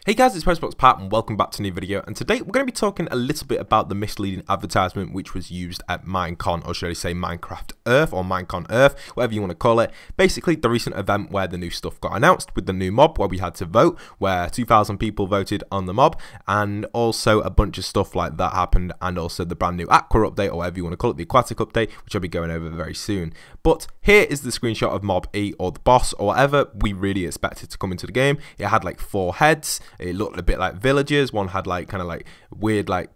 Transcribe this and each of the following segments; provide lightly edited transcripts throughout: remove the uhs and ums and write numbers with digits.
Hey guys, it's Postbox Pat and welcome back to a new video, and today we're going to be talking a little bit about the misleading advertisement which was used at Minecon, or should I say Minecraft Earth or Minecon Earth, whatever you want to call it. Basically the recent event where the new stuff got announced with the new mob where we had to vote, where 2,000 people voted on the mob, and also a bunch of stuff like that happened, and also the brand new Aqua update, or whatever you want to call it, the aquatic update, which I'll be going over very soon. But here is the screenshot of Mob E, or the boss, or whatever we really expected to come into the game. It had like 4 heads. It looked a bit like villagers. One had like kind of like weird like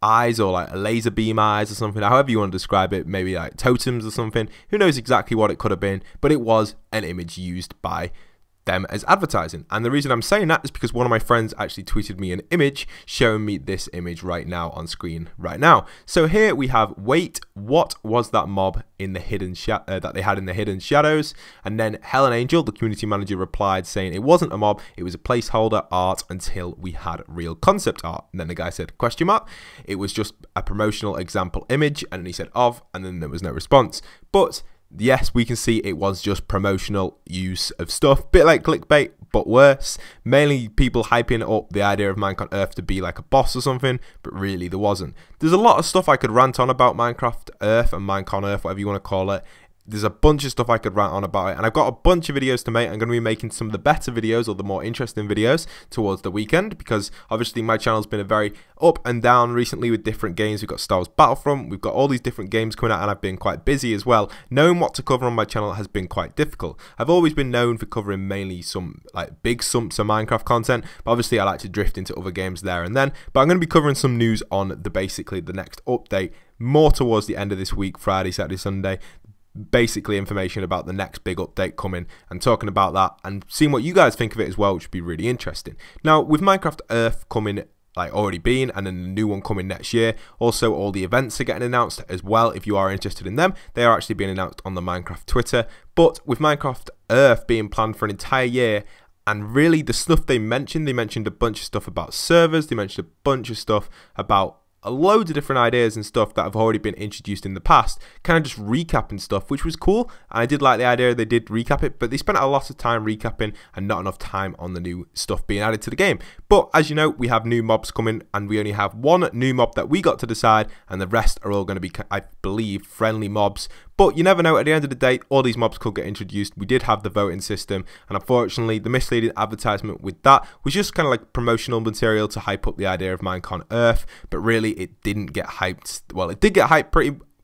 eyes, or like a laser beam eyes or something, however you want to describe it, maybe like totems or something. Who knows exactly what it could have been, but it was an image used by them as advertising. And the reason I'm saying that is because one of my friends actually tweeted me an image showing me this image right now on screen right now. So here we have, wait, what was that mob in the hidden that they had in the hidden shadows? And then Helen Angel, the community manager, replied saying it wasn't a mob, it was a placeholder art until we had real concept art. And then the guy said question mark, it was just a promotional example image, and then he said of, and then there was no response. But yes, we can see it was just promotional use of stuff, bit like clickbait, but worse. Mainly people hyping up the idea of Minecraft Earth to be like a boss or something, but really there wasn't. There's a lot of stuff I could rant on about Minecraft Earth and Minecon Earth, whatever you want to call it. There's a bunch of stuff I could rant on about it, and I've got a bunch of videos to make. I'm going to be making some of the better videos, or the more interesting videos, towards the weekend, because obviously my channel's been a very up and down recently with different games. We've got Star Wars Battlefront, we've got all these different games coming out, and I've been quite busy as well. Knowing what to cover on my channel has been quite difficult. I've always been known for covering mainly some like big sumps of Minecraft content, but obviously I like to drift into other games there and then. But I'm going to be covering some news on the basically the next update, more towards the end of this week, Friday, Saturday, Sunday. Basically information about the next big update coming, and talking about that and seeing what you guys think of it as well, which would be really interesting. Now with Minecraft Earth coming, like already been, and then the new one coming next year, also all the events are getting announced as well. If you are interested in them, they are actually being announced on the Minecraft Twitter. But with Minecraft Earth being planned for an entire year, and really the stuff they mentioned a bunch of stuff about servers, they mentioned a bunch of stuff about a load of different ideas and stuff that have already been introduced in the past, kind of just recapping stuff, which was cool. And I did like the idea they did recap it, but they spent a lot of time recapping and not enough time on the new stuff being added to the game. But as you know, we have new mobs coming, and we only have one new mob that we got to decide, and the rest are all going to be, I believe, friendly mobs. But you never know, at the end of the day, all these mobs could get introduced. We did have the voting system, and unfortunately, the misleading advertisement with that was just kind of like promotional material to hype up the idea of Minecon Earth, but really it didn't get hyped. Well, it did get hyped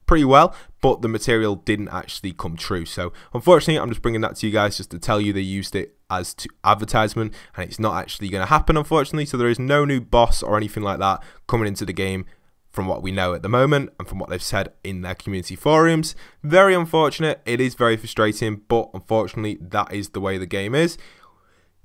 pretty well, but the material didn't actually come true. So unfortunately, I'm just bringing that to you guys just to tell you they used it as to advertisement, and it's not actually going to happen, unfortunately. So there is no new boss or anything like that coming into the game, from what we know at the moment and from what they've said in their community forums. Very unfortunate. It is very frustrating, but unfortunately that is the way the game is.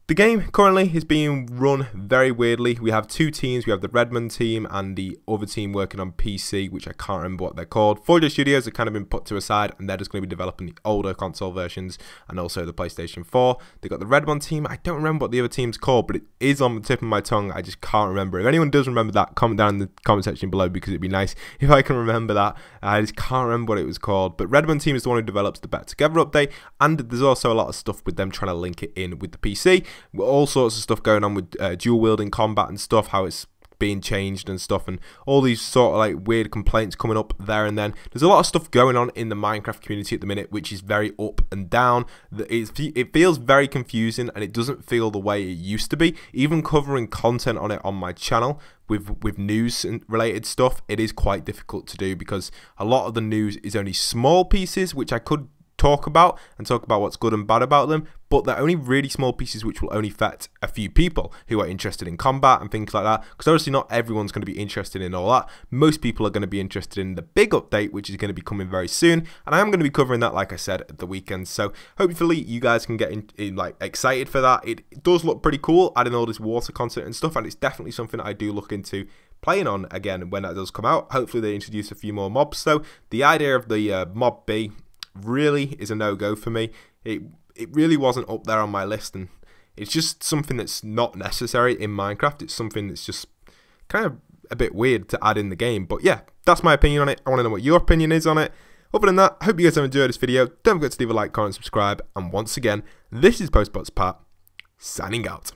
The game currently is being run very weirdly. We have 2 teams. We have the Redmond team and the other team working on PC, which I can't remember what they're called. 4J Studios have kind of been put to a side, and they're just going to be developing the older console versions and also the PlayStation 4. They've got the Redmond team. I don't remember what the other team's called, but it is on the tip of my tongue. I just can't remember. If anyone does remember that, comment down in the comment section below, because it'd be nice if I can remember that. I just can't remember what it was called. But Redmond team is the one who develops the Better Together update, and there's also a lot of stuff with them trying to link it in with the PC. All sorts of stuff going on with dual wielding combat and stuff, how it's being changed and stuff, and all these sort of like weird complaints coming up there and then. There's a lot of stuff going on in the Minecraft community at the minute, which is very up and down. It feels very confusing, and it doesn't feel the way it used to be. Even covering content on it on my channel with news and related stuff, it is quite difficult to do, because a lot of the news is only small pieces, which I could talk about what's good and bad about them, but they're only really small pieces which will only affect a few people who are interested in combat and things like that, because obviously not everyone's going to be interested in all that. Most people are going to be interested in the big update, which is going to be coming very soon, and I am going to be covering that, like I said, at the weekend. So hopefully you guys can get in like excited for that. It does look pretty cool, adding all this water content and stuff, and it's definitely something I do look into playing on again when that does come out. Hopefully they introduce a few more mobs. So the idea of the Mob B really is a no-go for me. It really wasn't up there on my list, and it's just something that's not necessary in Minecraft. It's something that's just kind of a bit weird to add in the game. But yeah, that's my opinion on it. I want to know what your opinion is on it. Other than that, I hope you guys have enjoyed this video. Don't forget to leave a like, comment, subscribe, and once again, this is Postbox Pat, signing out.